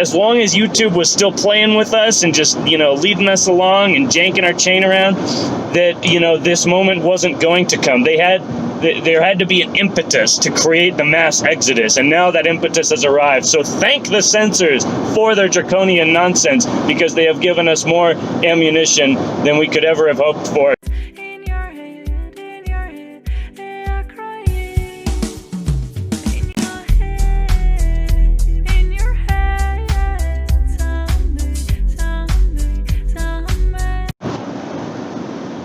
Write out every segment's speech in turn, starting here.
as long as YouTube was still playing with us and just, leading us along and janking our chain around, that, this moment wasn't going to come. There had to be an impetus to create the mass exodus, and now that impetus has arrived. So thank the censors for their draconian nonsense, because they have given us more ammunition than we could ever have hoped for.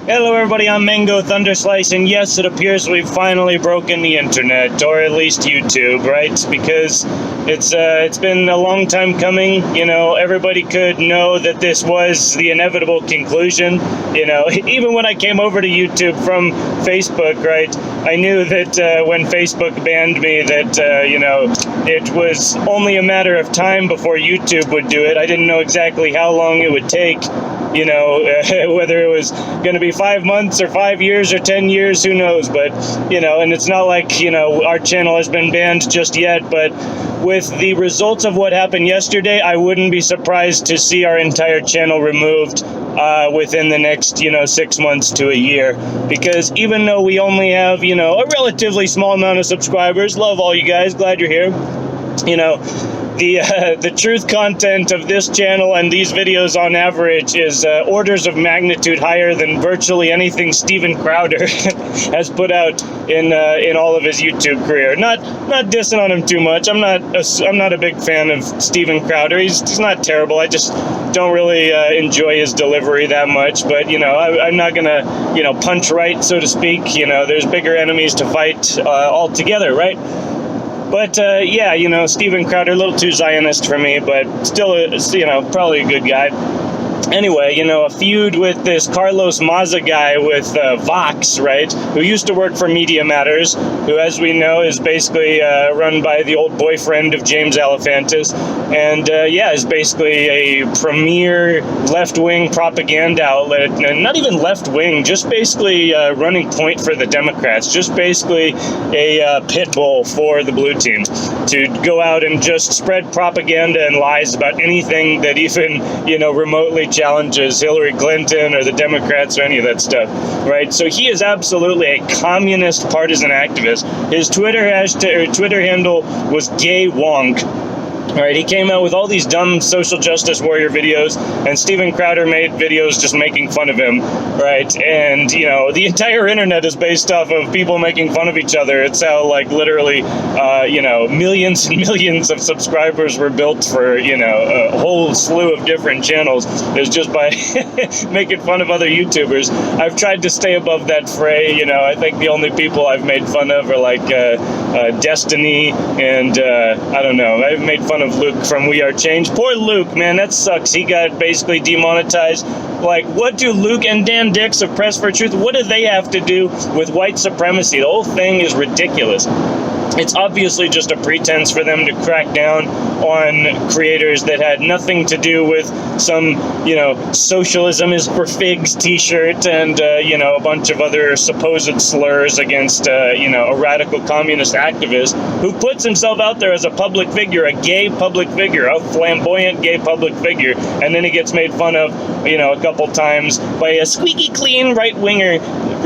Hello everybody, I'm Mango Thunderslice, and yes, it appears we've finally broken the internet, or at least YouTube, right? Because it's been a long time coming. Everybody could know that this was the inevitable conclusion. Even when I came over to YouTube from Facebook, right, I knew that when Facebook banned me that, it was only a matter of time before YouTube would do it. I didn't know exactly how long it would take. Whether it was going to be 5 months or 5 years or 10 years, who knows? But, and it's not like, our channel has been banned just yet. But with the results of what happened yesterday, I wouldn't be surprised to see our entire channel removed within the next, 6 months to a year. Because even though we only have, a relatively small amount of subscribers, love all you guys, glad you're here, the truth content of this channel and these videos on average is orders of magnitude higher than virtually anything Steven Crowder has put out in all of his YouTube career. Not dissing on him too much. I'm not a big fan of Steven Crowder. He's not terrible. I just don't really enjoy his delivery that much. But I'm not gonna punch right, so to speak. There's bigger enemies to fight altogether, right? But, Steven Crowder, a little too Zionist for me, but still, probably a good guy. Anyway, a feud with this Carlos Maza guy with Vox, right, who used to work for Media Matters, who, as we know, is basically run by the old boyfriend of James Alefantis, and, is basically a premier left-wing propaganda outlet, and not even left-wing, just basically running point for the Democrats, just basically a pit bull for the blue team, to go out and just spread propaganda and lies about anything that even, remotely challenges Hillary Clinton or the Democrats or any of that stuff, right? So he is absolutely a communist partisan activist. His Twitter handle was Gay Wonk. Right, he came out with all these dumb social justice warrior videos, and Steven Crowder made videos just making fun of him, right? And, the entire internet is based off of people making fun of each other. It's how, literally, millions and millions of subscribers were built for, a whole slew of different channels, is just by making fun of other YouTubers. I've tried to stay above that fray. I think the only people I've made fun of are, Destiny, and, I don't know, I've made fun of Luke from We Are Change. Poor Luke, man, that sucks. He got basically demonetized. What do Luke and Dan Dix of Press for Truth, what do they have to do with white supremacy? The whole thing is ridiculous. It's obviously just a pretense for them to crack down on creators that had nothing to do with some, socialism is for figs t-shirt and, a bunch of other supposed slurs against, a radical communist activist who puts himself out there as a public figure, a gay public figure, a flamboyant gay public figure, and then he gets made fun of, a couple times by a squeaky clean right-winger,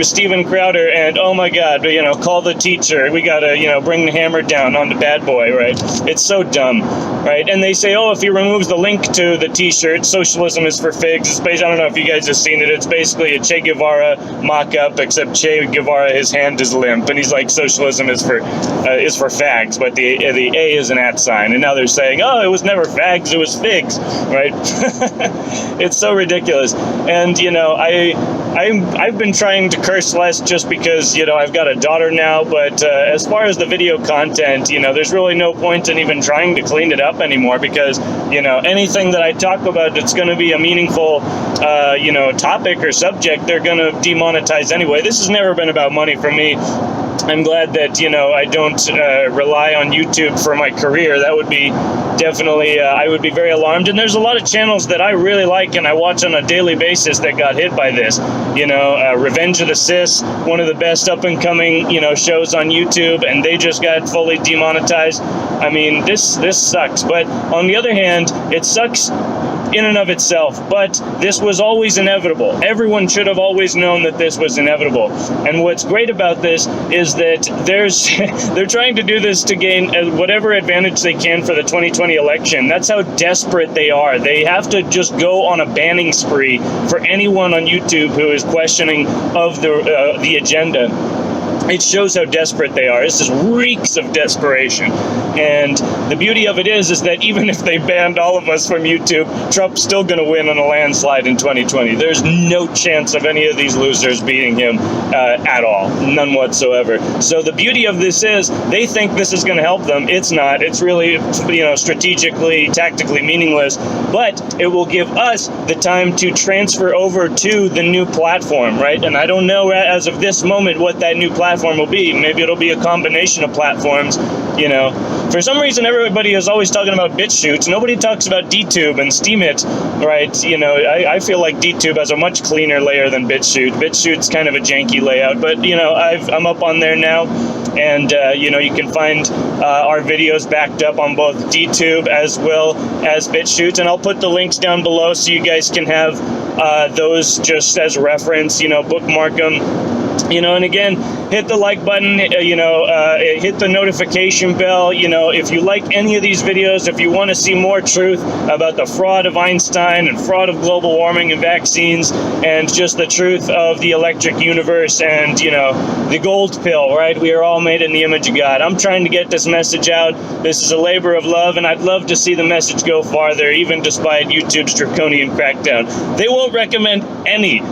Steven Crowder, and oh my god, call the teacher, we gotta, bring the hammer down on the bad boy, right? It's so dumb, right? And they say, if he removes the link to the t-shirt, socialism is for figs. It's based, I don't know if you guys have seen it, it's basically a Che Guevara mock-up, except Che Guevara, his hand is limp, and he's like, socialism is for fags, but the A is an @ sign, and now they're saying, it was never fags, it was figs, right? It's so ridiculous. And, I've been trying to curse less just because, I've got a daughter now, but as far as the video content, there's really no point in even trying to clean it up anymore because, anything that I talk about that's going to be a meaningful, topic or subject, they're going to demonetize anyway. This has never been about money for me. I'm glad that, I don't rely on YouTube for my career. That would be definitely, I would be very alarmed. And there's a lot of channels that I really like and I watch on a daily basis that got hit by this. Revenge of the Sis, one of the best up-and-coming, shows on YouTube, and they just got fully demonetized. I mean, this sucks. But on the other hand, it sucks in and of itself, but this was always inevitable. Everyone should have always known that this was inevitable. And what's great about this is that they're trying to do this to gain whatever advantage they can for the 2020 election. That's how desperate they are. They have to just go on a banning spree for anyone on YouTube who is questioning of the agenda. It shows how desperate they are. This just reeks of desperation. And the beauty of it is that even if they banned all of us from YouTube, Trump's still going to win on a landslide in 2020. There's no chance of any of these losers beating him at all. None whatsoever. So the beauty of this is they think this is going to help them. It's not. It's really, strategically, tactically meaningless. But it will give us the time to transfer over to the new platform, right? And I don't know as of this moment what that new platform will be. Maybe it'll be a combination of platforms. For some reason, everybody is always talking about BitChute. Nobody talks about DTube and Steemit, right? I feel like DTube has a much cleaner layer than BitChute. BitChute's kind of a janky layout, but I'm up on there now, and you can find our videos backed up on both DTube as well as BitChute, and I'll put the links down below so you guys can have those just as reference. Bookmark them. And again, hit the like button, hit the notification bell. If you like any of these videos, if you want to see more truth about the fraud of Einstein and fraud of global warming and vaccines and just the truth of the electric universe and, the gold pill, right? We are all made in the image of God. I'm trying to get this message out. This is a labor of love, and I'd love to see the message go farther, even despite YouTube's draconian crackdown. They won't recommend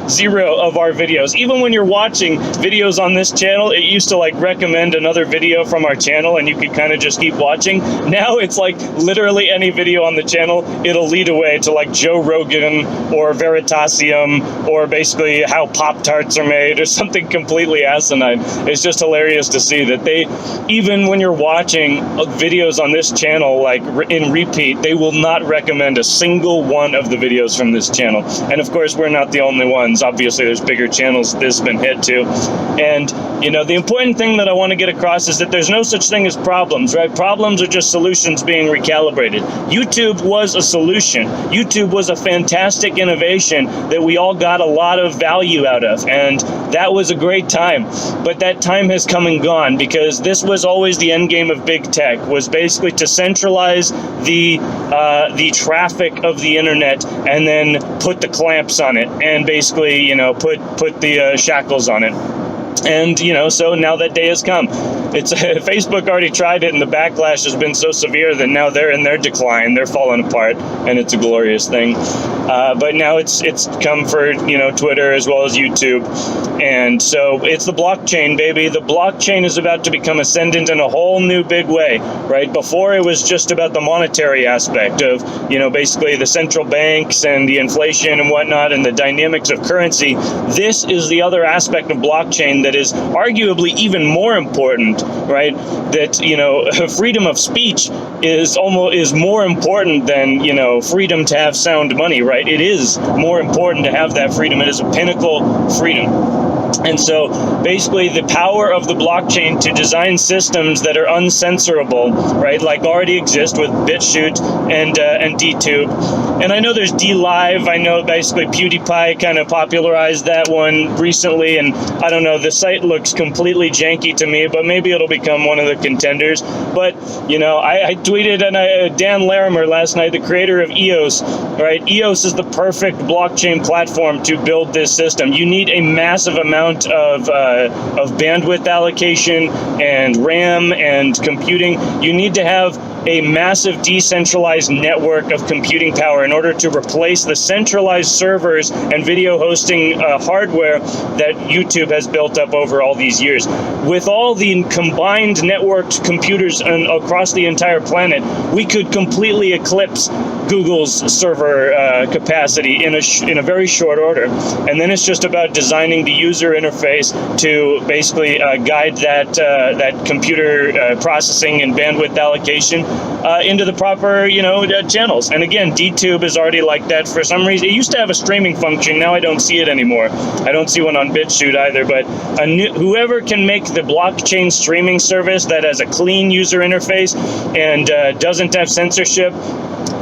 zero of our videos. Even when you're watching videos on this channel, it used to recommend another video from our channel and you could kind of just keep watching. Now it's literally any video on the channel, it'll lead away to Joe Rogan or Veritasium or basically how Pop-Tarts are made or something completely asinine. It's just hilarious to see that they, even when you're watching videos on this channel in repeat, they will not recommend a single one of the videos from this channel. And of course, we're not the only ones. Obviously, there's bigger channels this has been hit to. And, the important thing that I want to get across is that there's no such thing as problems, right? Problems are just solutions being recalibrated. YouTube was a solution. YouTube was a fantastic innovation that we all got a lot of value out of. And that was a great time. But that time has come and gone because this was always the end game of big tech, was basically to centralize the traffic of the internet and then put the clamps on it and basically, put the shackles on it. And, so now that day has come. Facebook already tried it, and the backlash has been so severe that now they're in their decline. They're falling apart, and it's a glorious thing. But now it's come for, Twitter as well as YouTube. And so it's the blockchain, baby. The blockchain is about to become ascendant in a whole new big way, right? Before it was just about the monetary aspect of, basically the central banks and the inflation and whatnot and the dynamics of currency. This is the other aspect of blockchain that is arguably even more important, right? That, freedom of speech is more important than, freedom to have sound money, right? It is more important to have that freedom. It is a pinnacle freedom. And so basically the power of the blockchain to design systems that are uncensorable, right, already exist with BitChute and DTube. And I know there's DLive. I know basically PewDiePie kind of popularized that one recently, and I don't know, the site looks completely janky to me, but maybe it'll become one of the contenders. But, I tweeted Dan Larimer last night, the creator of EOS, right? EOS is the perfect blockchain platform to build this system. You need a massive amount of bandwidth allocation and RAM and computing. You need to have a massive decentralized network of computing power in order to replace the centralized servers and video hosting hardware that YouTube has built up over all these years. With all the combined networked computers across the entire planet, we could completely eclipse Google's server capacity in a very short order. And then it's just about designing the user interface to basically guide that computer processing and bandwidth allocation into the proper channels. And again, DTube is already like that for some reason. It used to have a streaming function. Now I don't see it anymore. I don't see one on BitChute either. But whoever can make the blockchain streaming service that has a clean user interface and doesn't have censorship,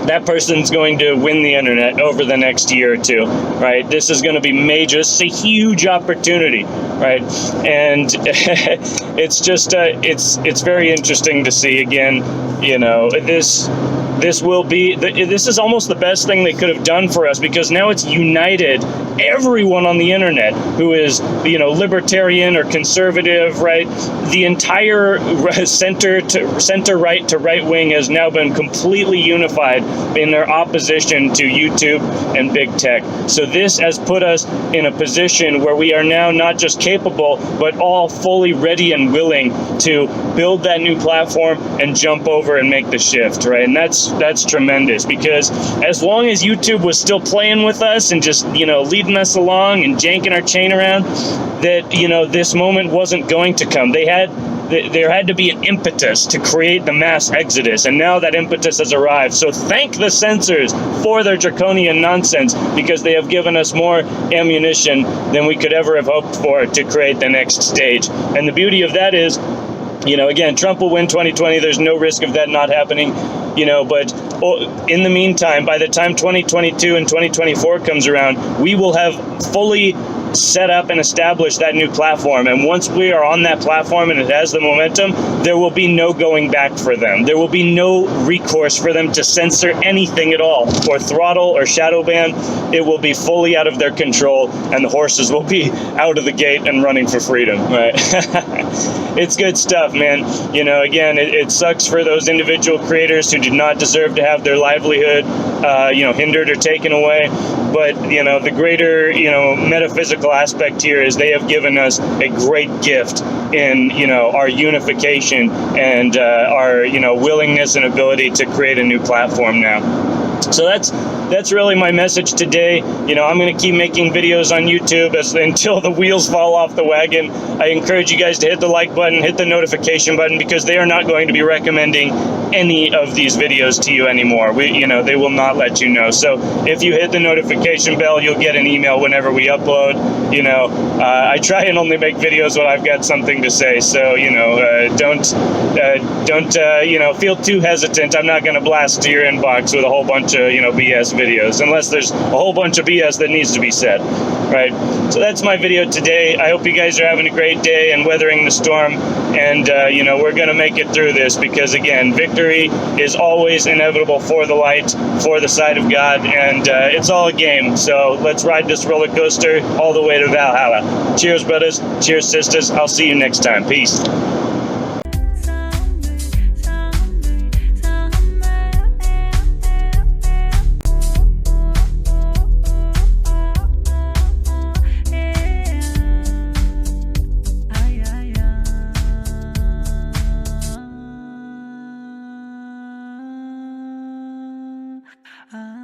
that person's going to win the internet over the next year or two, right? This is going to be major. It's a huge opportunity, right? And it's just, it's very interesting to see again, this will be, this is almost the best thing they could have done for us, because now it's united everyone on the internet who is, libertarian or conservative, right? The entire center right to right wing has now been completely unified in their opposition to YouTube and big tech. So this has put us in a position where we are now not just capable, but all fully ready and willing to build that new platform and jump over and make the shift, right? And that's tremendous, because as long as YouTube was still playing with us and just, leading us along and janking our chain around, that, this moment wasn't going to come. There had to be an impetus to create the mass exodus, and now that impetus has arrived. So thank the censors for their draconian nonsense, because they have given us more ammunition than we could ever have hoped for to create the next stage. And the beauty of that is, again, Trump will win 2020. There's no risk of that not happening, but in the meantime, by the time 2022 and 2024 comes around, we will have fully set up and establish that new platform. And once we are on that platform and it has the momentum, there will be no going back for them. There will be no recourse for them to censor anything at all, or throttle or shadow ban. It will be fully out of their control, and the horses will be out of the gate and running for freedom, right? It's good stuff, man. Again, it sucks for those individual creators who did not deserve to have their livelihood, hindered or taken away. But, the greater, metaphysical aspect here is they have given us a great gift in, our unification and our, willingness and ability to create a new platform now. So that's really my message today. I'm going to keep making videos on YouTube until the wheels fall off the wagon. I encourage you guys to hit the like button, hit the notification button, because they are not going to be recommending any of these videos to you anymore. They will not let you know. So if you hit the notification bell, you'll get an email whenever we upload. I try and only make videos when I've got something to say. So don't feel too hesitant. I'm not going to blast to your inbox with a whole bunch of BS videos, unless there's a whole bunch of BS that needs to be said, right? So that's my video today. I hope you guys are having a great day and weathering the storm, and we're going to make it through this, because again, victory is always inevitable for the light, for the side of God, and it's all a game. So let's ride this roller coaster all the way to Valhalla. Cheers, brothers. Cheers, sisters. I'll see you next time. Peace. Ah.